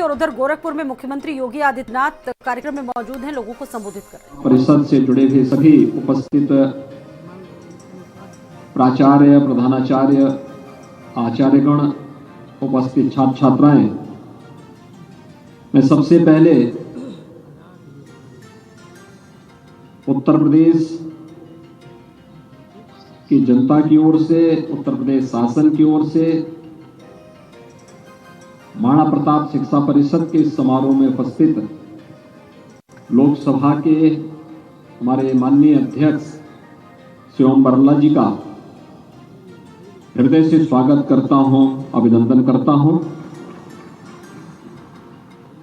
और उधर गोरखपुर में मुख्यमंत्री योगी आदित्यनाथ कार्यक्रम में मौजूद हैं, लोगों को संबोधित कर रहे हैं। परिषद से जुड़े हुए सभी उपस्थित प्राचार्य, प्रधानाचार्य, आचार्यगण, उपस्थित छात्र छात्राएं, मैं सबसे पहले उत्तर प्रदेश की जनता की ओर से, उत्तर प्रदेश शासन की ओर से महाराणा प्रताप शिक्षा परिषद के इस समारोह में उपस्थित लोकसभा के हमारे माननीय अध्यक्ष श्री ओम बिरला जी का हृदय से स्वागत करता हूं, अभिनंदन करता हूं।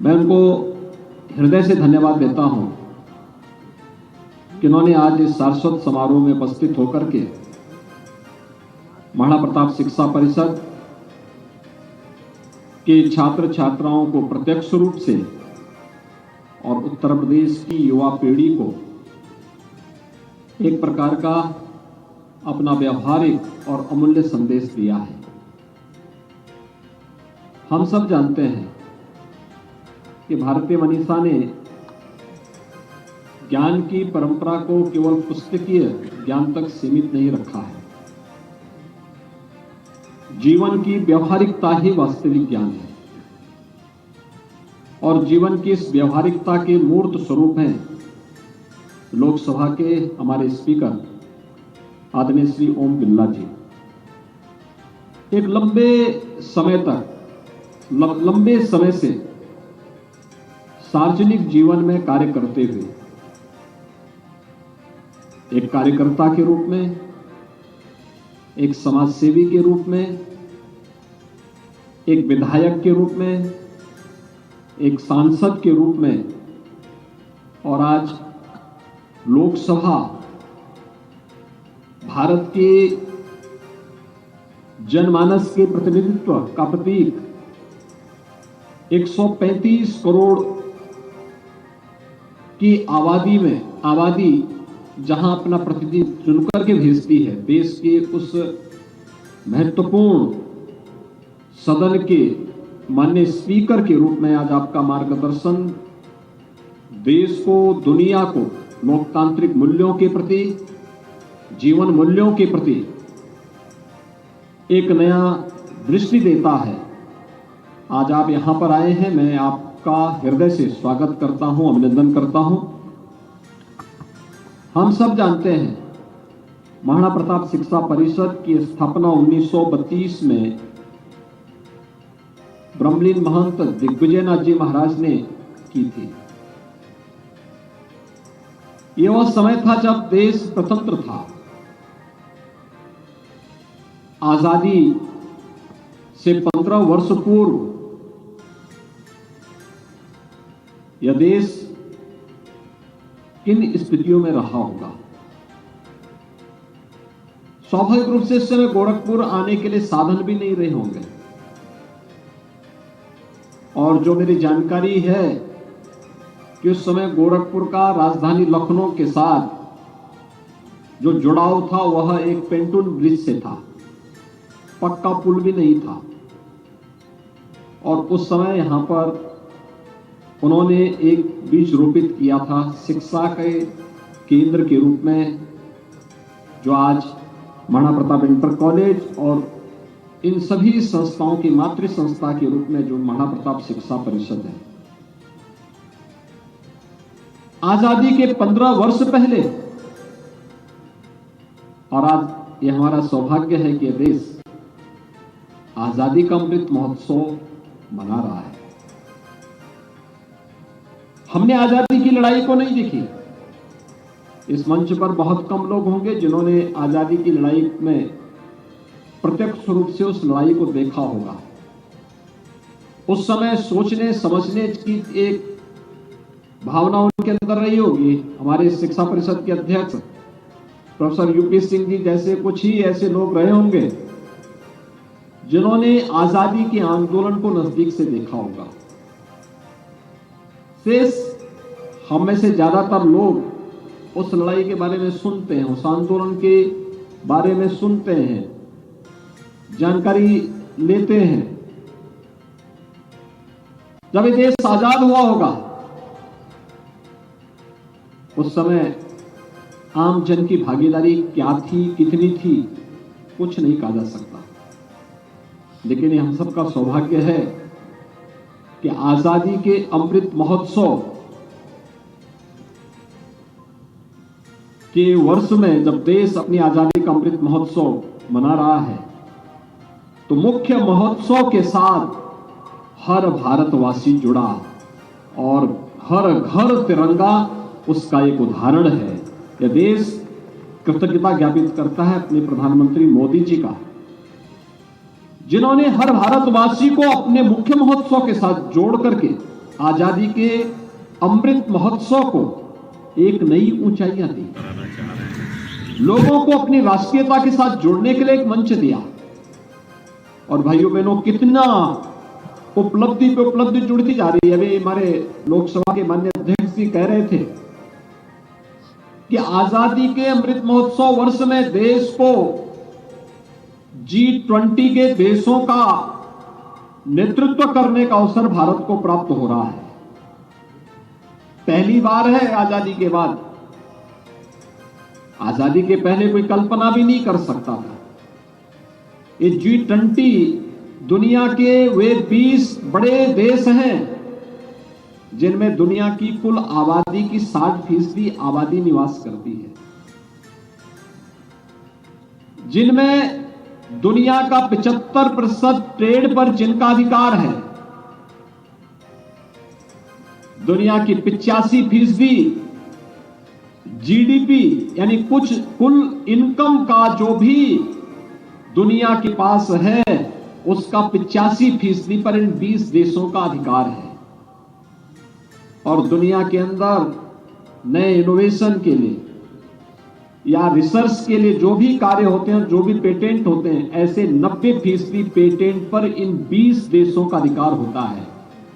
मैं उनको हृदय से धन्यवाद देता हूं कि उन्होंने आज इस सारस्वत समारोह में उपस्थित होकर के महाराणा प्रताप शिक्षा परिषद के छात्र छात्राओं को प्रत्यक्ष रूप से और उत्तर प्रदेश की युवा पीढ़ी को एक प्रकार का अपना व्यवहारिक और अमूल्य संदेश दिया है। हम सब जानते हैं कि भारतीय मनीषा ने ज्ञान की परंपरा को केवल पुस्तकीय ज्ञान तक सीमित नहीं रखा है। जीवन की व्यवहारिकता ही वास्तविक ज्ञान है और जीवन की इस व्यवहारिकता के मूर्त स्वरूप हैं लोकसभा के हमारे स्पीकर आदरणीय श्री ओम बिरला जी। एक लंबे समय से सार्वजनिक जीवन में कार्य करते हुए एक कार्यकर्ता के रूप में, एक समाज सेवी के रूप में, एक विधायक के रूप में, एक सांसद के रूप में और आज लोकसभा भारत के जनमानस के प्रतिनिधित्व का प्रतीक 135 करोड़ की आबादी जहां अपना प्रतिनिधि चुनकर के भेजती है, देश के उस महत्वपूर्ण सदन के माननीय स्पीकर के रूप में आज आपका मार्गदर्शन देश को, दुनिया को लोकतांत्रिक मूल्यों के प्रति, जीवन मूल्यों के प्रति एक नया दृष्टि देता है। आज आप यहां पर आए हैं, मैं आपका हृदय से स्वागत करता हूं, अभिनंदन करता हूं। हम सब जानते हैं महाराणा प्रताप शिक्षा परिषद की स्थापना 1932 में ब्रह्मलीन महंत दिग्विजयनाथ जी महाराज ने की थी। यह वह समय था जब देश स्वतंत्र था। आजादी से 15 वर्ष पूर्व यह देश किन स्थितियों में रहा होगा। स्वाभाविक रूप से इस समय गोरखपुर आने के लिए साधन भी नहीं रहे होंगे और जो मेरी जानकारी है कि उस समय गोरखपुर का राजधानी लखनऊ के साथ जो जुड़ाव था वह एक पेंटून ब्रिज से था, पक्का पुल भी नहीं था। और उस समय यहां पर उन्होंने एक बीज रोपित किया था शिक्षा के केंद्र के रूप में, जो आज महाराणा प्रताप इंटर कॉलेज और इन सभी संस्थाओं की मातृ संस्था के रूप में जो महाराणा प्रताप शिक्षा परिषद है। आजादी के 15 वर्ष पहले और आज यह हमारा सौभाग्य है कि देश आजादी का अमृत महोत्सव मना रहा है। हमने आजादी की लड़ाई को नहीं देखी। इस मंच पर बहुत कम लोग होंगे जिन्होंने आजादी की लड़ाई में प्रत्यक्ष रूप से उस लड़ाई को देखा होगा। उस समय सोचने समझने की एक भावना उनके अंदर रही होगी। हमारे शिक्षा परिषद के अध्यक्ष प्रोफेसर यूपी सिंह जी जैसे कुछ ही ऐसे लोग रहे होंगे जिन्होंने आजादी के आंदोलन को नजदीक से देखा होगा। शेष हम में से ज्यादातर लोग उस लड़ाई के बारे में सुनते हैं, उस आंदोलन के बारे में सुनते हैं, जानकारी लेते हैं, जब ये देश आजाद हुआ होगा, उस समय आम जन की भागीदारी क्या थी, कितनी थी, कुछ नहीं कहा जा सकता। लेकिन ये हम सबका सौभाग्य है कि आजादी के अमृत महोत्सव के वर्ष में जब देश अपनी आजादी का अमृत महोत्सव मना रहा है, तो मुख्य महोत्सव के साथ हर भारतवासी जुड़ा और हर घर तिरंगा उसका एक उदाहरण है। यह देश कृतज्ञता ज्ञापित करता है अपने प्रधानमंत्री मोदी जी का, जिन्होंने हर भारतवासी को अपने मुख्य महोत्सव के साथ जोड़ करके आजादी के अमृत महोत्सव को एक नई ऊंचाइयां दी, लोगों को अपनी राष्ट्रीयता के साथ जोड़ने के लिए एक मंच दिया। और भाइयों बहनों, कितना उपलब्धि पे उपलब्धि जुड़ती जा रही है। अभी हमारे लोकसभा के माननीय अध्यक्ष जी कह रहे थे कि आजादी के अमृत महोत्सव वर्ष में देश को G20 के देशों का नेतृत्व करने का अवसर भारत को प्राप्त हो रहा है। पहली बार है आजादी के बाद। आजादी के पहले कोई कल्पना भी नहीं कर सकता था। ये G20 दुनिया के वे 20 बड़े देश हैं जिनमें दुनिया की कुल आबादी की 60% आबादी निवास करती है, जिनमें दुनिया का 75% ट्रेड पर जिनका अधिकार है, दुनिया की 85% जीडीपी यानी कुछ कुल इनकम का जो भी दुनिया के पास है उसका 85% पर इन 20 देशों का अधिकार है। और दुनिया के अंदर नए इनोवेशन के लिए या रिसर्च के लिए जो भी कार्य होते हैं, जो भी पेटेंट होते हैं, ऐसे 90% पेटेंट पर इन 20 देशों का अधिकार होता है।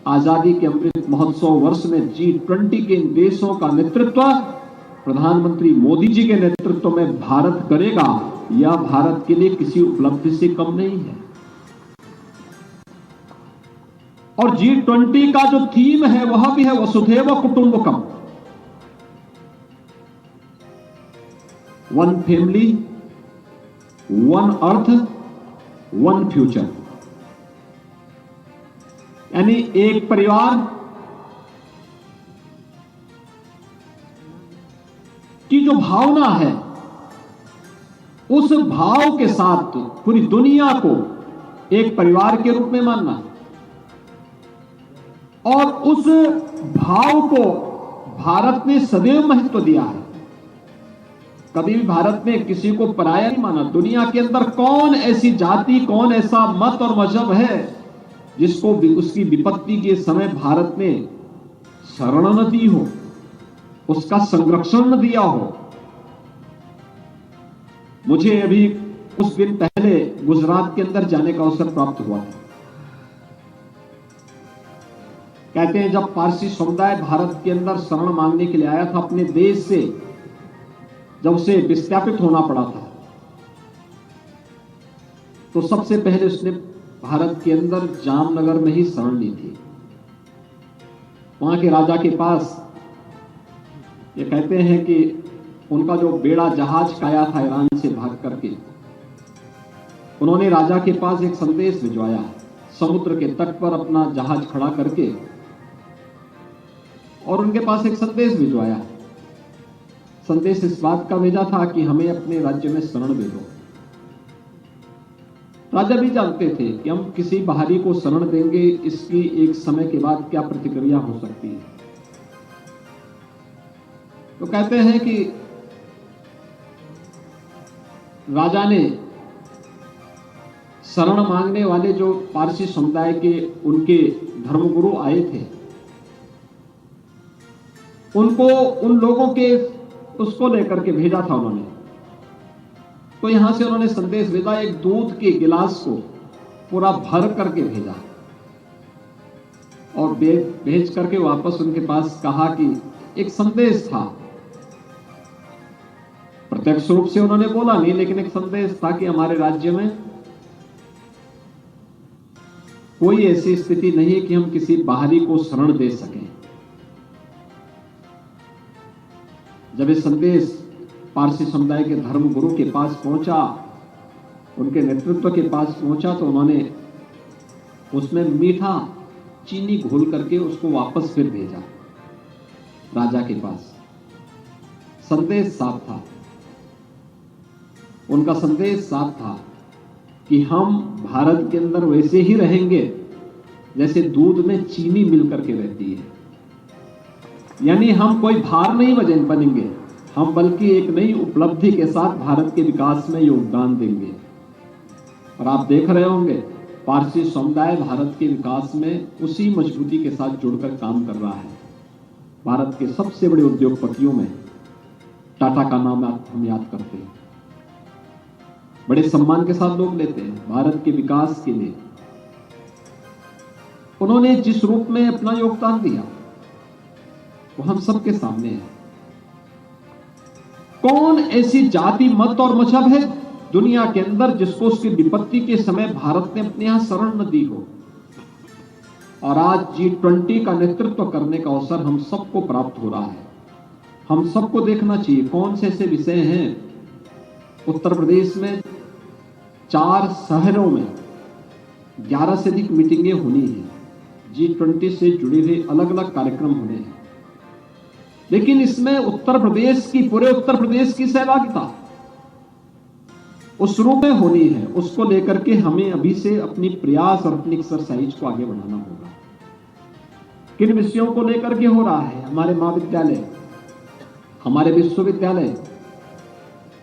आजादी के अमृत महोत्सव वर्ष में G20 के इन देशों का नेतृत्व प्रधानमंत्री मोदी जी के नेतृत्व में भारत करेगा। यह भारत के लिए किसी उपलब्धि से कम नहीं है। और G20 का जो थीम है वह भी है वसुधैव कुटुंबकम, one family, one earth, one future, यानी एक परिवार की जो भावना है, उस भाव के साथ पूरी दुनिया को एक परिवार के रूप में मानना और उस भाव को भारत ने सदैव महत्व दिया है। कभी भी भारत ने किसी को पराया नहीं माना। दुनिया के अंदर कौन ऐसी जाति, कौन ऐसा मत और मजहब है जिसको उसकी विपत्ति के समय भारत ने शरण न दी हो, उसका संरक्षण न दिया हो। मुझे अभी कुछ दिन पहले गुजरात के अंदर जाने का अवसर प्राप्त हुआ था। कहते हैं जब पारसी समुदाय भारत के अंदर शरण मांगने के लिए आया था अपने देश से, जब उसे विस्थापित होना पड़ा था, तो सबसे पहले उसने भारत के अंदर जामनगर में ही शरण ली थी। वहां के राजा के पास ये कहते हैं कि उनका जो बेड़ा जहाज काया था ईरान से भाग करके, उन्होंने राजा के पास एक संदेश भिजवाया। समुद्र के तट पर अपना जहाज खड़ा करके और उनके पास एक संदेश भिजवाया। संदेश इस बात का भेजा था कि हमें अपने राज्य में शरण दे दो। राजा भी जानते थे कि हम किसी बाहरी को शरण देंगे, इसकी एक समय के बाद क्या प्रतिक्रिया हो सकती है। तो कहते हैं कि राजा ने शरण मांगने वाले जो पारसी समुदाय के उनके धर्मगुरु आए थे, उनको उन लोगों के उसको लेकर के भेजा था उन्होंने। तो यहां से उन्होंने संदेश भेजा, एक दूध के गिलास को पूरा भर करके भेजा और भेज करके वापस उनके पास कहा कि एक संदेश था। प्रत्यक्ष रूप से उन्होंने बोला नहीं, लेकिन एक संदेश था कि हमारे राज्य में कोई ऐसी स्थिति नहीं है कि हम किसी बाहरी को शरण दे सकें। जब ये संदेश पारसी समुदाय के धर्मगुरु के पास पहुंचा, उनके नेतृत्व के पास पहुंचा, तो उन्होंने उसमें मीठा चीनी घोल करके उसको वापस फिर भेजा राजा के पास। संदेश साफ था, उनका संदेश साफ था कि हम भारत के अंदर वैसे ही रहेंगे जैसे दूध में चीनी मिलकर के रहती है। यानी हम कोई भार नहीं बनेंगे, हम बल्कि एक नई उपलब्धि के साथ भारत के विकास में योगदान देंगे। और आप देख रहे होंगे पारसी समुदाय भारत के विकास में उसी मजबूती के साथ जुड़कर काम कर रहा है। भारत के सबसे बड़े उद्योगपतियों में टाटा का नाम हम याद करते हैं, बड़े सम्मान के साथ लोग लेते हैं। भारत के विकास के लिए उन्होंने जिस रूप में अपना योगदान दिया वो हम सबके सामने है। कौन ऐसी जाति, मत और मजहब है दुनिया के अंदर जिसको उसकी विपत्ति के समय भारत ने अपने यहां शरण न दी हो। और आज G20 का नेतृत्व करने का अवसर हम सबको प्राप्त हो रहा है। हम सबको देखना चाहिए कौन से ऐसे विषय हैं। उत्तर प्रदेश में 4 शहरों में 11 से अधिक मीटिंगें होनी है, G20 से जुड़े हुए अलग अलग कार्यक्रम होने हैं। लेकिन इसमें उत्तर प्रदेश की, पूरे उत्तर प्रदेश की सहभागिता उस रूप में होनी है। उसको लेकर के हमें अभी से अपनी प्रयास और अपनी एक्सरसाइज को आगे बढ़ाना होगा। किन विषयों को लेकर के हो रहा है? हमारे महाविद्यालय, हमारे विश्वविद्यालय,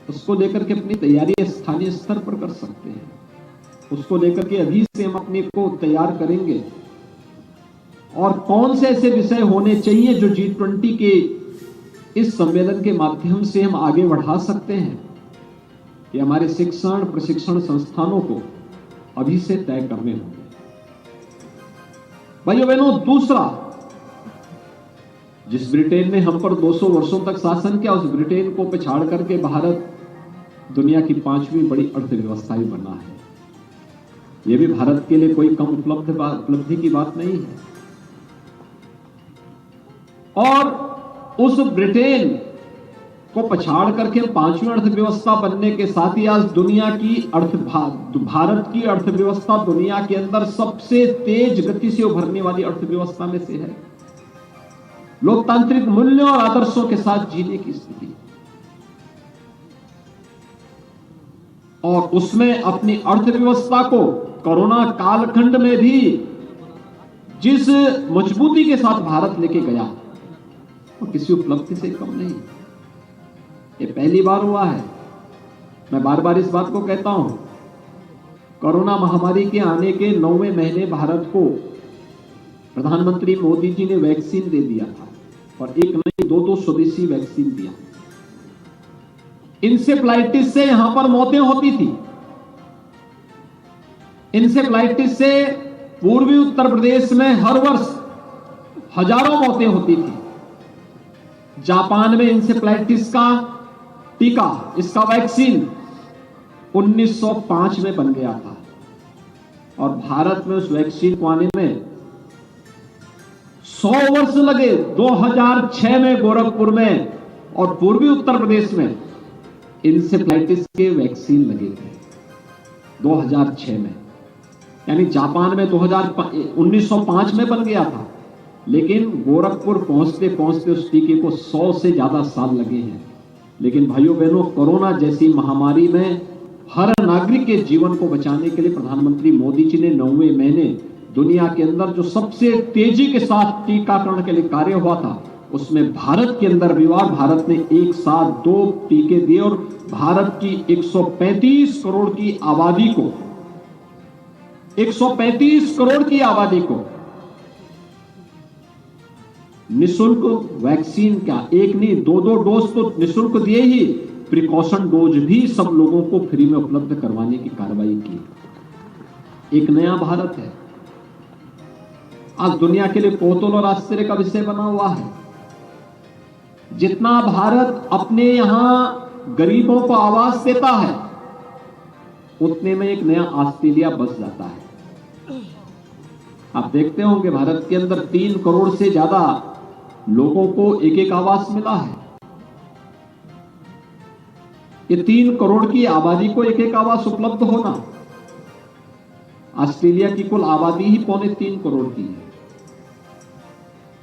उसको लेकर के अपनी तैयारी स्थानीय स्तर पर कर सकते हैं। उसको लेकर के अभी से हम अपने को तैयार करेंगे। और कौन से ऐसे विषय होने चाहिए जो G20 के इस सम्मेलन के माध्यम से हम आगे बढ़ा सकते हैं, ये हमारे शिक्षण प्रशिक्षण संस्थानों को अभी से तय करने होंगे। भाइयों बहनों, दूसरा, जिस ब्रिटेन ने हम पर 200 वर्षों तक शासन किया, उस ब्रिटेन को पछाड़ करके भारत दुनिया की 5वीं बड़ी अर्थव्यवस्था भी बना है। यह भी भारत के लिए कोई कम उपलब्धि की बात नहीं है। और उस ब्रिटेन को पछाड़ करके 5वीं अर्थव्यवस्था बनने के साथ ही आज दुनिया की भारत की अर्थव्यवस्था दुनिया के अंदर सबसे तेज गति से उभरने वाली अर्थव्यवस्था में से है। लोकतांत्रिक मूल्यों और आदर्शों के साथ जीने की स्थिति, और उसमें अपनी अर्थव्यवस्था को कोरोना कालखंड में भी जिस मजबूती के साथ भारत लेके गया वो किसी उपलब्धि से कम नहीं। ये पहली बार हुआ है। मैं बार बार इस बात को कहता हूं, कोरोना महामारी के आने के 9वें महीने भारत को प्रधानमंत्री मोदी जी ने वैक्सीन दे दिया था, और एक नहीं 2 स्वदेशी वैक्सीन दिया। इंसेफ्लाइटिस से यहां पर मौतें होती थी। इंसेफ्लाइटिस से पूर्वी उत्तर प्रदेश में हर वर्ष हजारों मौतें होती थी। जापान में इंसेफ्लाइटिस का टीका, इसका वैक्सीन 1905 में बन गया था, और भारत में उस वैक्सीन को आने में 100 वर्ष लगे। 2006 में गोरखपुर में और पूर्वी उत्तर प्रदेश में इंसेफ्लाइटिस के वैक्सीन लगे थे 2006 में। यानी जापान में 1905 में बन गया था, लेकिन गोरखपुर पहुंचते पहुंचते उस टीके को 100 से ज्यादा साल लगे हैं। लेकिन भाइयों बहनों, कोरोना जैसी महामारी में हर नागरिक के जीवन को बचाने के लिए प्रधानमंत्री मोदी जी ने 9वें महीने दुनिया के अंदर जो सबसे तेजी के साथ टीकाकरण के लिए कार्य हुआ था, उसमें भारत के अंदर भी भारत ने एक साथ 2 टीके दिए, और भारत की 135 करोड़ की आबादी को 135 करोड़ की आबादी को निःशुल्क वैक्सीन का एक नहीं 2 डोज तो निःशुल्क दिए ही, प्रिकॉशन डोज भी सब लोगों को फ्री में उपलब्ध करवाने की कार्रवाई की। एक नया भारत है, आज दुनिया के लिए कौतूहल और आश्चर्य का विषय बना हुआ है। जितना भारत अपने यहां गरीबों को आवाज देता है, उतने में एक नया ऑस्ट्रेलिया बस जाता है। आप देखते होंगे भारत के अंदर 3 करोड़ से ज्यादा लोगों को एक एक आवास मिला है। ये 3 करोड़ की आबादी को एक एक आवास उपलब्ध होना, ऑस्ट्रेलिया की कुल आबादी ही 3.25 करोड़ की है।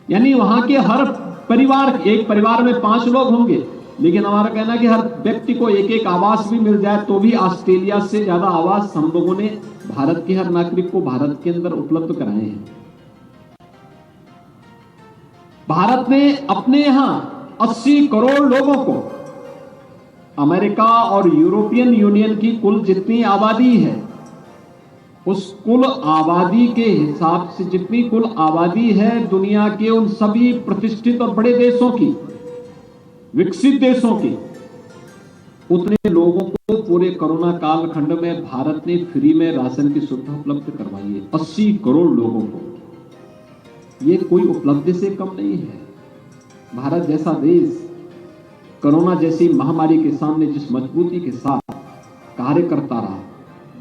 यानी वहां के हर परिवार, एक परिवार में 5 लोग होंगे, लेकिन हमारा कहना है कि हर व्यक्ति को एक एक आवास भी मिल जाए तो भी ऑस्ट्रेलिया से ज्यादा आवास हम लोगों ने भारत के हर नागरिक को भारत के अंदर उपलब्ध कराए हैं। भारत ने अपने यहां 80 करोड़ लोगों को अमेरिका और यूरोपियन यूनियन की कुल जितनी आबादी है, उस कुल आबादी के हिसाब से जितनी कुल आबादी है दुनिया के उन सभी प्रतिष्ठित और बड़े देशों की, विकसित देशों की, उतने लोगों को पूरे कोरोना कालखंड में भारत ने फ्री में राशन की सुविधा उपलब्ध करवाई है। 80 करोड़ लोगों को। यह कोई उपलब्धि से कम नहीं है। भारत जैसा देश कोरोना जैसी महामारी के सामने जिस मजबूती के साथ कार्य करता रहा,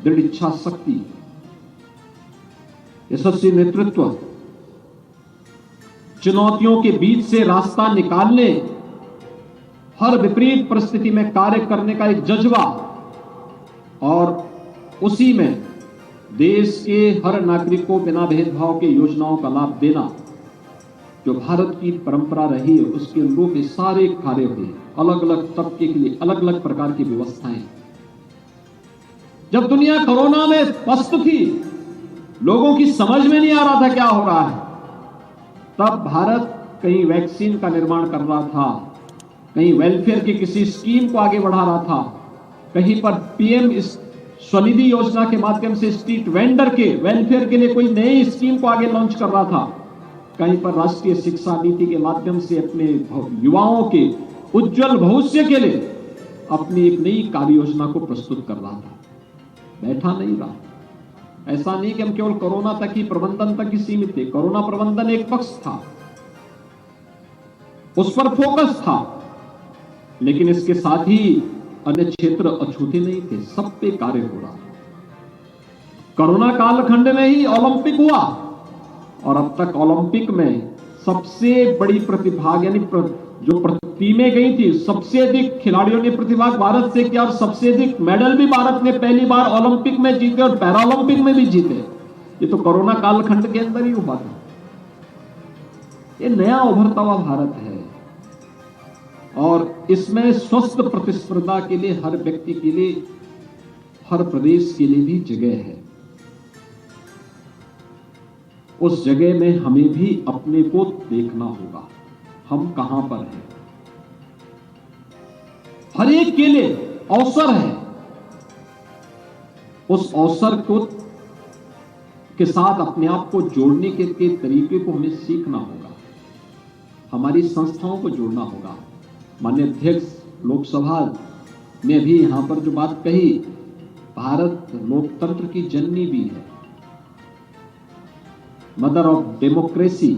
दृढ़ इच्छा शक्ति, यशस्वी नेतृत्व, चुनौतियों के बीच से रास्ता निकालने, हर विपरीत परिस्थिति में कार्य करने का एक जज्बा, और उसी में देश के हर नागरिक को बिना भेदभाव के योजनाओं का लाभ देना, जो भारत की परंपरा रही है उसके अनुरूप ये सारे कार्य हुए। अलग अलग तबके के लिए अलग अलग प्रकार की व्यवस्थाएं। जब दुनिया कोरोना में पस्त थी, लोगों की समझ में नहीं आ रहा था क्या हो रहा है, तब भारत कहीं वैक्सीन का निर्माण कर रहा था, कहीं वेलफेयर की किसी स्कीम को आगे बढ़ा रहा था, कहीं पर पीएम स्वनिधि योजना के माध्यम से स्ट्रीट वेंडर के वेलफेयर के लिए कोई नई स्कीम को आगे लॉन्च कर रहा था, कहीं पर राष्ट्रीय शिक्षा नीति के माध्यम से अपने युवाओं के उज्जवल भविष्य के लिए अपनी एक नई कार्य योजना को प्रस्तुत कर रहा था। बैठा नहीं रहा। ऐसा नहीं कि हम केवल कोरोना तक ही, प्रबंधन तक ही सीमित थे। कोरोना प्रबंधन एक पक्ष था, उस पर फोकस था, लेकिन इसके साथ ही अन्य क्षेत्र अछूते नहीं थे, सब पे कार्य हो रहा। कोरोना कालखंड में ही ओलंपिक हुआ, और अब तक ओलंपिक में सबसे बड़ी प्रतिभाग यानी जो टीमें गई थी, सबसे अधिक खिलाड़ियों ने प्रतिभाग भारत से किया, और सबसे अधिक मेडल भी भारत ने पहली बार ओलंपिक में जीते और पैरालंपिक में भी जीते। ये तो कोरोना कालखंड के अंदर ही हुआ था। ये नया उभरता हुआ भारत है, और इसमें स्वस्थ प्रतिस्पर्धा के लिए हर व्यक्ति के लिए, हर प्रदेश के लिए भी जगह है। उस जगह में हमें भी अपने को देखना होगा, हम कहां पर हैं। हर एक के लिए अवसर है, उस अवसर को के साथ अपने आप को जोड़ने के तरीके को हमें सीखना होगा। हमारी संस्थाओं को जोड़ना होगा। माननीय अध्यक्ष लोकसभा ने भी यहां पर जो बात कही, भारत लोकतंत्र की जननी भी है, मदर ऑफ डेमोक्रेसी।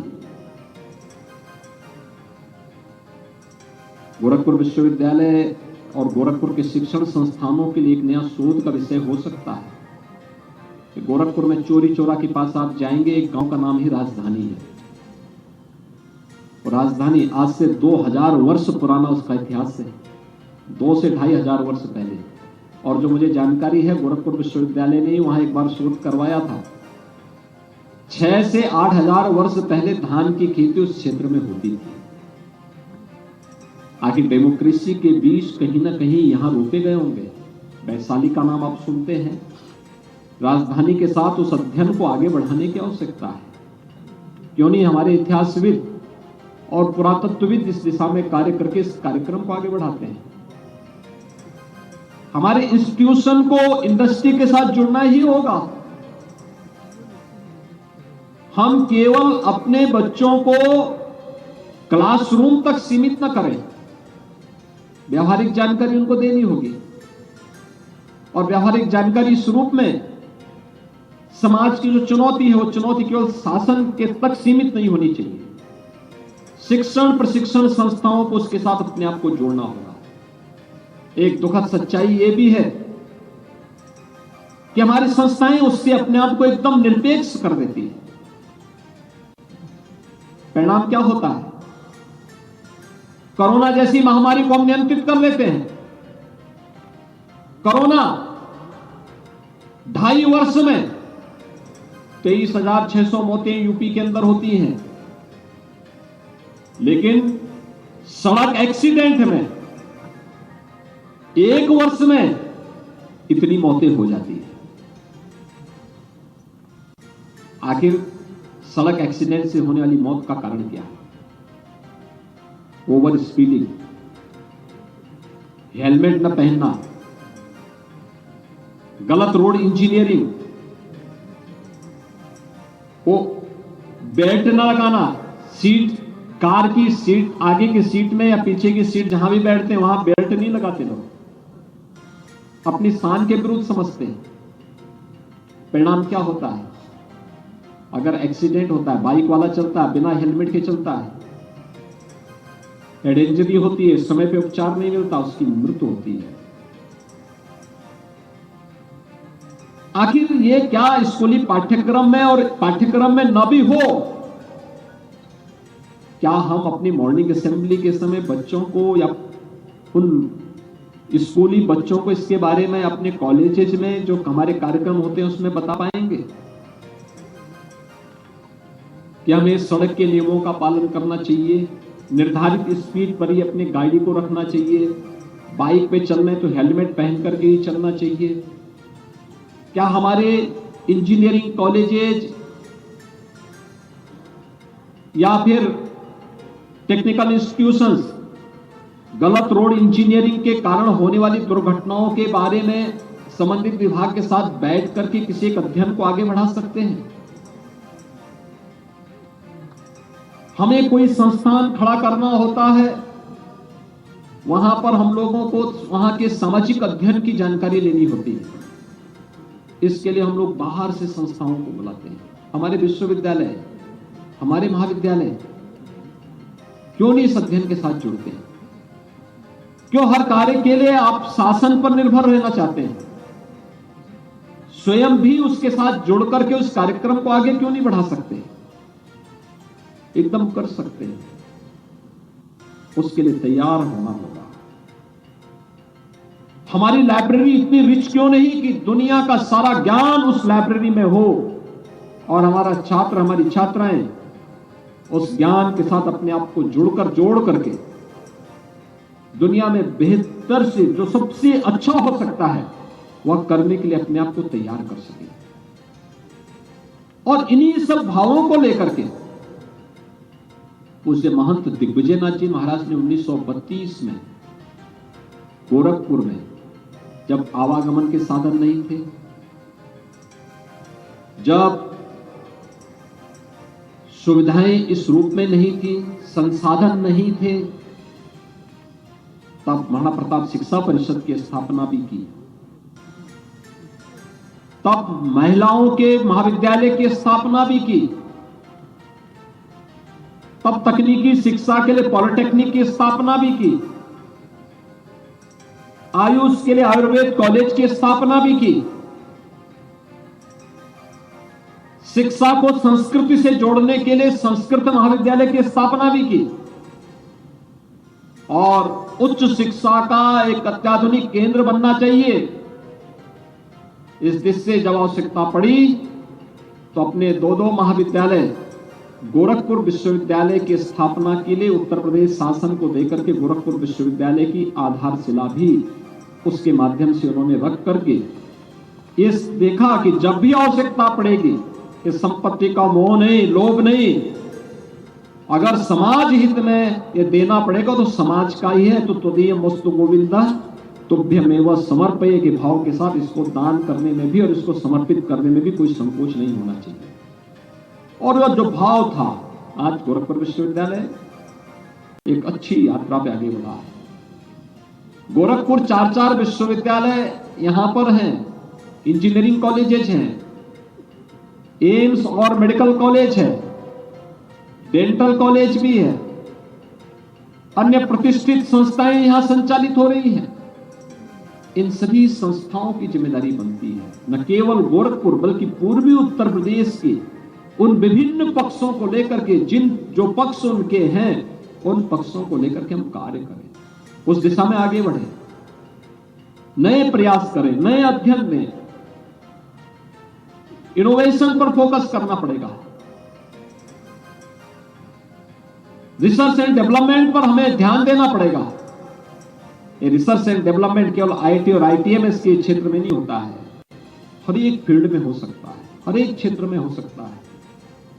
गोरखपुर विश्वविद्यालय और गोरखपुर के शिक्षण संस्थानों के लिए एक नया शोध का विषय हो सकता है कि गोरखपुर में चोरी चौरा के पास आप जाएंगे, एक गांव का नाम ही राजधानी है। और राजधानी आज से 2000 वर्ष पुराना उसका इतिहास है, 2 से 2500 वर्ष पहले। और जो मुझे जानकारी है, गोरखपुर विश्वविद्यालय ने वहां एक बार शोध करवाया था, 6 से 8000 वर्ष पहले धान की खेती उस क्षेत्र में होती थी। आखिर डेमोक्रेसी के बीज कहीं ना कहीं यहां रोपे गए होंगे। वैशाली का नाम आप सुनते हैं। राजधानी के साथ उस अध्ययन को आगे बढ़ाने की आवश्यकता है। क्यों नहीं हमारे इतिहासविद और पुरातत्वविद इस दिशा में कार्य करके इस कार्यक्रम को आगे बढ़ाते हैं। हमारे इंस्टीट्यूशन को इंडस्ट्री के साथ जुड़ना ही होगा। हम केवल अपने बच्चों को क्लासरूम तक सीमित न करें, व्यावहारिक जानकारी उनको देनी होगी। और व्यावहारिक जानकारी स्वरूप में समाज की जो चुनौती है, वो चुनौती केवल शासन के तक सीमित नहीं होनी चाहिए। शिक्षण प्रशिक्षण संस्थाओं को उसके साथ अपने आप को जोड़ना होगा। एक दुखद सच्चाई ये भी है कि हमारी संस्थाएं उससे अपने आप को एकदम निरपेक्ष कर देती है। परिणाम क्या होता है? कोरोना जैसी महामारी को हम नियंत्रित कर लेते हैं। कोरोना 2.5 वर्ष में 23,600 मौतें यूपी के अंदर होती हैं, लेकिन सड़क एक्सीडेंट में 1 वर्ष में इतनी मौतें हो जाती है। आखिर सड़क एक्सीडेंट से होने वाली मौत का कारण क्या है? ओवर स्पीडिंग, हेलमेट न पहनना, गलत रोड इंजीनियरिंग, वो बेल्ट न लगाना, सीट, कार की सीट, आगे की सीट में या पीछे की सीट जहां भी बैठते हैं वहां बेल्ट नहीं लगाते लोग, अपनी शान के विरुद्ध समझते हैं। परिणाम क्या होता है? अगर एक्सीडेंट होता है, बाइक वाला चलता है बिना हेलमेट के चलता है, हेड इंजरी होती है, समय पे उपचार नहीं मिलता, उसकी मृत्यु होती है। आखिर ये क्या स्कूली पाठ्यक्रम में और पाठ्यक्रम में न भी हो, क्या हम अपनी मॉर्निंग असेंबली के समय बच्चों को या उन स्कूली बच्चों को इसके बारे में अपने कॉलेजेस में जो हमारे कार्यक्रम होते हैं उसमें बता पाएंगे कि हमें सड़क के नियमों का पालन करना चाहिए, निर्धारित स्पीड पर ही अपनी गाड़ी को रखना चाहिए, बाइक पे चलने तो हेलमेट पहन करके ही चलना चाहिए? क्या हमारे इंजीनियरिंग कॉलेजेज या फिर टेक्निकल इंस्टीट्यूशंस गलत रोड इंजीनियरिंग के कारण होने वाली दुर्घटनाओं के बारे में संबंधित विभाग के साथ बैठ करके किसी एक अध्ययन को आगे बढ़ा सकते हैं? हमें कोई संस्थान खड़ा करना होता है, वहां पर हम लोगों को वहां के सामाजिक अध्ययन की जानकारी लेनी होती है। इसके लिए हम लोग बाहर से संस्थाओं को बुलाते हैं। हमारे विश्वविद्यालय, हमारे महाविद्यालय क्यों नहीं इस अध्ययन के साथ जुड़ते हैं? क्यों हर कार्य के लिए आप शासन पर निर्भर रहना चाहते हैं? स्वयं भी उसके साथ जुड़ करके उस कार्यक्रम को आगे क्यों नहीं बढ़ा सकते? एकदम कर सकते हैं, उसके लिए तैयार होना होगा। हमारी लाइब्रेरी इतनी रिच क्यों नहीं कि दुनिया का सारा ज्ञान उस लाइब्रेरी में हो और हमारा छात्र, हमारी छात्राएं उस ज्ञान के साथ अपने आप को जोड़ करके दुनिया में बेहतर से जो सबसे अच्छा हो सकता है वह करने के लिए अपने आप को तैयार कर सके। और इन्हीं सब भावों को लेकर के पूज्य महंत दिग्विजयनाथ जी महाराज ने 1932 में गोरखपुर में, जब आवागमन के साधन नहीं थे, जब सुविधाएं इस रूप में नहीं थी, संसाधन नहीं थे, तब महाराणा प्रताप शिक्षा परिषद की स्थापना भी की। तब महिलाओं के महाविद्यालय की स्थापना भी की। तब तकनीकी शिक्षा के लिए पॉलिटेक्निक की स्थापना भी की। आयुष के लिए आयुर्वेद कॉलेज की स्थापना भी की। शिक्षा को संस्कृति से जोड़ने के लिए संस्कृत महाविद्यालय की स्थापना भी की और उच्च शिक्षा का एक अत्याधुनिक केंद्र बनना चाहिए। इस दिशा से जब आवश्यकता पड़ी तो अपने 2 महाविद्यालय गोरखपुर विश्वविद्यालय की स्थापना के लिए उत्तर प्रदेश शासन को देकर के गोरखपुर विश्वविद्यालय की आधारशिला भी उसके माध्यम से उन्होंने रख करके ये देखा कि जब भी आवश्यकता पड़ेगी, इस संपत्ति का मोह नहीं, लोभ नहीं, अगर समाज हित में ये देना पड़ेगा तो समाज का ही है। तो त्वदीय मस्तु गोविंदा तुभ्यमेव समर्पये के भाव के साथ इसको दान करने में भी और इसको समर्पित करने में भी कोई संकोच नहीं होना चाहिए। और वह जो भाव था, आज गोरखपुर विश्वविद्यालय एक अच्छी यात्रा पे आगे बढ़ा है। गोरखपुर 4 विश्वविद्यालय यहां पर हैं, इंजीनियरिंग कॉलेजेस हैं, एम्स और मेडिकल कॉलेज है, डेंटल कॉलेज भी है, अन्य प्रतिष्ठित संस्थाएं यहां संचालित हो रही हैं। इन सभी संस्थाओं की जिम्मेदारी बनती है न केवल गोरखपुर बल्कि पूर्वी उत्तर प्रदेश की उन विभिन्न पक्षों को लेकर के जो पक्ष उनके हैं उन पक्षों को लेकर के हम कार्य करें, उस दिशा में आगे बढ़े, नए प्रयास करें, नए अध्ययन में इनोवेशन पर फोकस करना पड़ेगा। रिसर्च एंड डेवलपमेंट पर हमें ध्यान देना पड़ेगा। ये रिसर्च एंड डेवलपमेंट केवल आईटी और आईटीएमएस के क्षेत्र में नहीं होता है, हर एक फील्ड में हो सकता है, हर एक क्षेत्र में हो सकता है।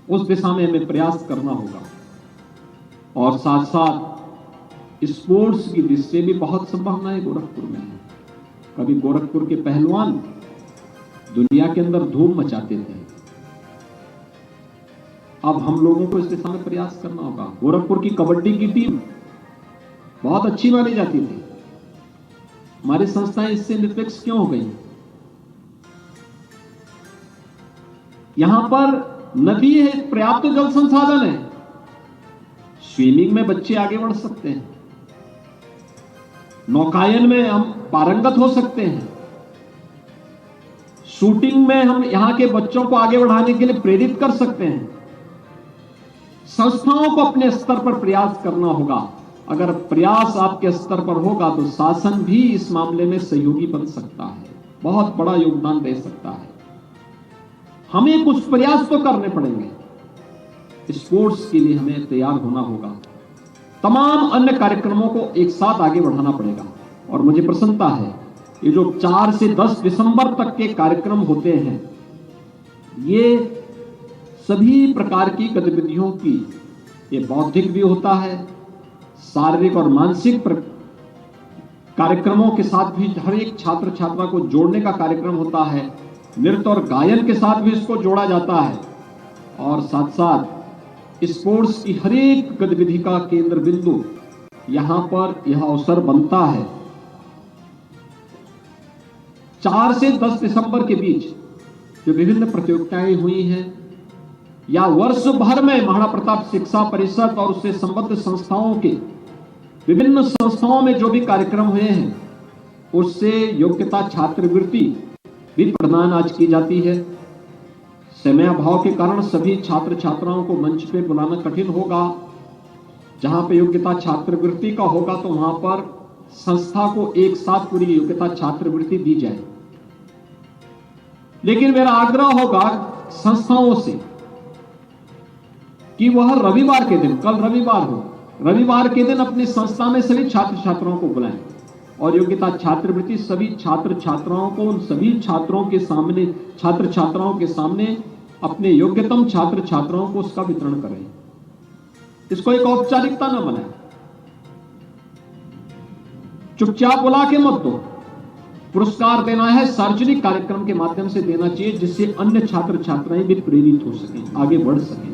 उस दिशा में हमें प्रयास करना होगा। और साथ साथ स्पोर्ट्स की दृष्टि से भी बहुत संभावनाएं गोरखपुर में है। कभी गोरखपुर के पहलवान दुनिया के अंदर धूम मचाते थे, अब हम लोगों को इस दिशा में प्रयास करना होगा। गोरखपुर की कबड्डी की टीम बहुत अच्छी मानी जाती थी, हमारी संस्थाएं इससे निरपेक्ष क्यों हो गई? यहां पर नदी है, पर्याप्त जल संसाधन है, स्विमिंग में बच्चे आगे बढ़ सकते हैं, नौकायन में हम पारंगत हो सकते हैं, शूटिंग में हम यहां के बच्चों को आगे बढ़ाने के लिए प्रेरित कर सकते हैं। संस्थाओं को अपने स्तर पर प्रयास करना होगा। अगर प्रयास आपके स्तर पर होगा तो शासन भी इस मामले में सहयोगी बन सकता है, बहुत बड़ा योगदान दे सकता है। हमें कुछ प्रयास तो करने पड़ेंगे। स्पोर्ट्स के लिए हमें तैयार होना होगा, तमाम अन्य कार्यक्रमों को एक साथ आगे बढ़ाना पड़ेगा। और मुझे प्रसन्नता है ये जो 4 से 10 दिसंबर तक के कार्यक्रम होते हैं, ये सभी प्रकार की गतिविधियों की, ये बौद्धिक भी होता है, शारीरिक और मानसिक कार्यक्रमों के साथ भी हर एक छात्र छात्रा को जोड़ने का कार्यक्रम होता है, नृत्य और गायन के साथ भी इसको जोड़ा जाता है। और साथ साथ स्पोर्ट्स की हर एक गतिविधि का केंद्र बिंदु यहां पर यह अवसर बनता है। 4 से 10 दिसंबर के बीच जो विभिन्न प्रतियोगिताएं हुई हैं, या वर्ष भर में महाराणा प्रताप शिक्षा परिषद और उससे संबद्ध संस्थाओं के विभिन्न संस्थाओं में जो भी कार्यक्रम हुए हैं, उससे योग्यता छात्रवृत्ति भी प्रदान आज की जाती है। समय अभाव के कारण सभी छात्र छात्राओं को मंच पे बुलाना कठिन होगा। जहां पे योग्यता छात्रवृत्ति का होगा तो वहां पर संस्था को एक साथ पूरी योग्यता छात्रवृत्ति दी जाए। लेकिन मेरा आग्रह होगा संस्थाओं से कि वह रविवार के दिन, कल रविवार हो, रविवार के दिन अपनी संस्था में सभी छात्र छात्राओं को बुलाएं और योग्यता छात्रवृत्ति सभी छात्र छात्राओं को, उन सभी छात्रों के सामने, छात्र छात्राओं के सामने अपने योग्यतम छात्र छात्राओं को उसका वितरण करें। इसको एक औपचारिकता न बनाएं, चुपचाप बुला के मत दो। पुरस्कार देना है सार्वजनिक कार्यक्रम के माध्यम से देना चाहिए, जिससे अन्य छात्र छात्राएं भी प्रेरित हो सकें, आगे बढ़ सकें।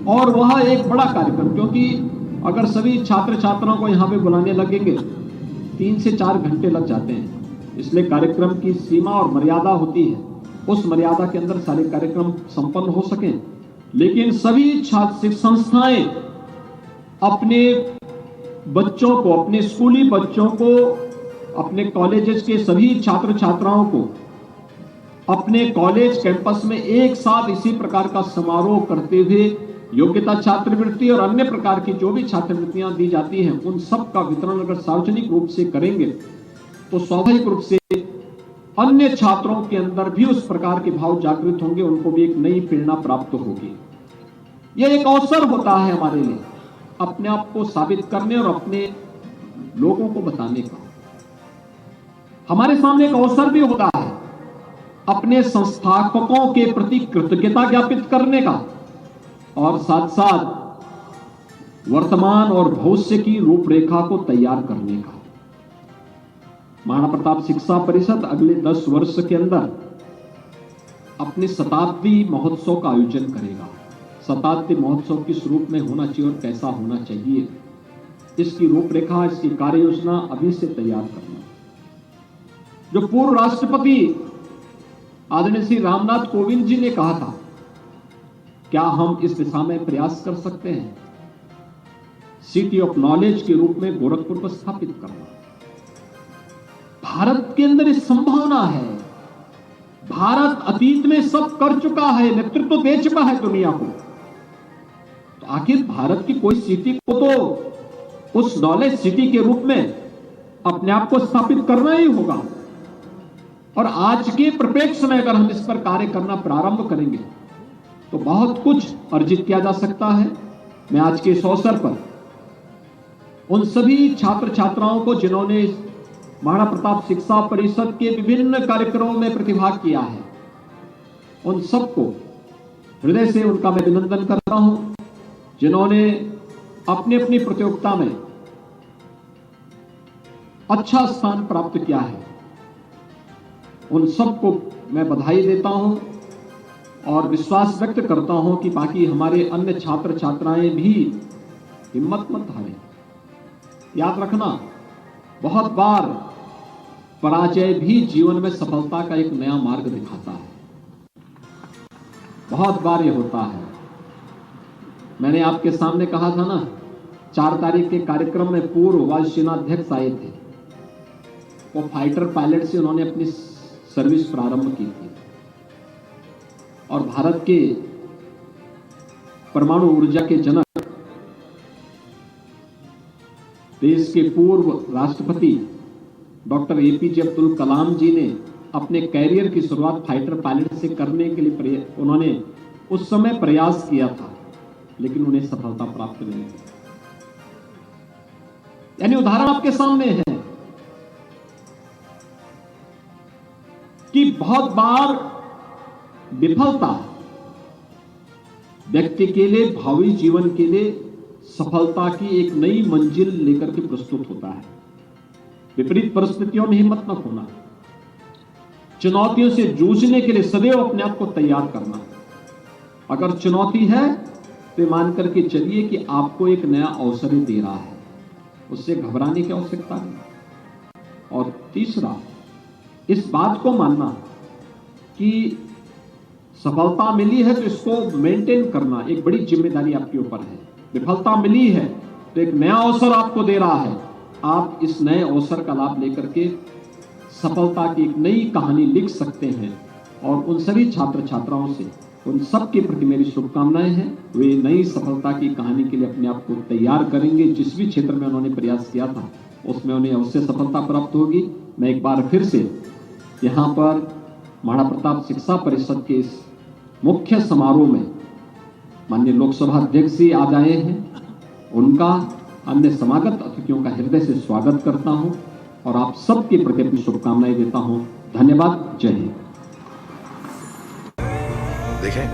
और वह एक बड़ा कार्यक्रम, क्योंकि अगर सभी छात्र छात्राओं को यहां पे बुलाने लगेंगे 3 से 4 घंटे लग जाते हैं, इसलिए कार्यक्रम की सीमा और मर्यादा होती है, उस मर्यादा के अंदर सारे कार्यक्रम संपन्न हो सकें। लेकिन सभी छात्र संस्थाएं अपने बच्चों को, अपने स्कूली बच्चों को, अपने कॉलेजेस के सभी छात्र छात्राओं को अपने कॉलेज कैंपस में एक साथ इसी प्रकार का समारोह करते हुए योग्यता छात्रवृत्ति और अन्य प्रकार की जो भी छात्रवृत्तियां दी जाती हैं, उन सब का वितरण अगर सार्वजनिक रूप से करेंगे तो स्वाभाविक रूप से अन्य छात्रों के अंदर भी उस प्रकार के भाव जागृत होंगे, उनको भी एक नई प्रेरणा प्राप्त होगी। यह एक अवसर होता है हमारे लिए अपने आप को साबित करने और अपने लोगों को बताने का। हमारे सामने एक अवसर भी होता है अपने संस्थापकों के प्रति कृतज्ञता ज्ञापित करने का, और साथ साथ वर्तमान और भविष्य की रूपरेखा को तैयार करने का। महाराणा प्रताप शिक्षा परिषद अगले 10 वर्ष के अंदर अपने शताब्दी महोत्सव का आयोजन करेगा। शताब्दी महोत्सव किस रूप में होना चाहिए और कैसा होना चाहिए, इसकी रूपरेखा, इसकी कार्य योजना अभी से तैयार करना। जो पूर्व राष्ट्रपति आदरणीय श्री रामनाथ कोविंद जी ने कहा था, क्या हम इस दिशा में प्रयास कर सकते हैं? सिटी ऑफ नॉलेज के रूप में गोरखपुर को स्थापित करना। भारत के अंदर इस संभावना है, भारत अतीत में सब कर चुका है, नेतृत्व दे चुका है दुनिया को। तो आखिर भारत की कोई सिटी को तो उस नॉलेज सिटी के रूप में अपने आप को स्थापित करना ही होगा। और आज के परिप्रेक्ष्य में अगर हम इस पर कार्य करना प्रारंभ करेंगे तो बहुत कुछ अर्जित किया जा सकता है। मैं आज के इस अवसर पर उन सभी छात्र छात्राओं को जिन्होंने महाराणा प्रताप शिक्षा परिषद के विभिन्न कार्यक्रमों में प्रतिभाग किया है, उन सबको हृदय से उनका मैं अभिनंदन करता हूं। जिन्होंने अपनी अपनी प्रतियोगिता में अच्छा स्थान प्राप्त किया है, उन सबको मैं बधाई देता हूं और विश्वास व्यक्त करता हूं कि बाकी हमारे अन्य छात्र छात्राएं भी हिम्मत मत हारें। याद रखना, बहुत बार पराजय भी जीवन में सफलता का एक नया मार्ग दिखाता है। बहुत बार ये होता है। मैंने आपके सामने कहा था ना, 4 तारीख के कार्यक्रम में पूर्व वायुसेना अध्यक्ष आए थे। वो फाइटर पायलट से उन्होंने अपनी सर्विस प्रारंभ की थी और भारत के परमाणु ऊर्जा के जनक देश के पूर्व राष्ट्रपति डॉक्टर एपीजे अब्दुल कलाम जी ने अपने कैरियर की शुरुआत फाइटर पायलट से करने के लिए उन्होंने उस समय प्रयास किया था, लेकिन उन्हें सफलता प्राप्त नहीं हुई। यानी उदाहरण आपके सामने है कि बहुत बार विफलता व्यक्ति के लिए, भावी जीवन के लिए सफलता की एक नई मंजिल लेकर के प्रस्तुत होता है। विपरीत परिस्थितियों में हिम्मत न खोना, चुनौतियों से जूझने के लिए सदैव अपने आप को तैयार करना। अगर चुनौती है तो मान करके चलिए कि आपको एक नया अवसर दे रहा है, उससे घबराने की आवश्यकता नहीं। और तीसरा, इस बात को मानना कि सफलता मिली है तो इसको मेंटेन करना एक बड़ी जिम्मेदारी आपके ऊपर है। विफलता मिली है तो एक नया अवसर आपको दे रहा है, आप इस नए अवसर का लाभ लेकर के सफलता की एक नई कहानी लिख सकते हैं। और उन सभी छात्र छात्राओं से उन सब के प्रति मेरी शुभकामनाएं हैं। वे नई सफलता की कहानी के लिए अपने आप को तैयार करेंगे। जिस भी क्षेत्र में उन्होंने प्रयास किया था उसमें उन्हें अवश्य सफलता प्राप्त होगी। मैं एक बार फिर से यहाँ पर महाराणा प्रताप शिक्षा परिषद के इस मुख्य समारोह में माननीय लोकसभा अध्यक्ष जी आज आए हैं, उनका अन्य समागत अतिथियों का हृदय से स्वागत करता हूं और आप सबके प्रति अपनी शुभकामनाएं देता हूं। धन्यवाद। जय हिंद। देखें।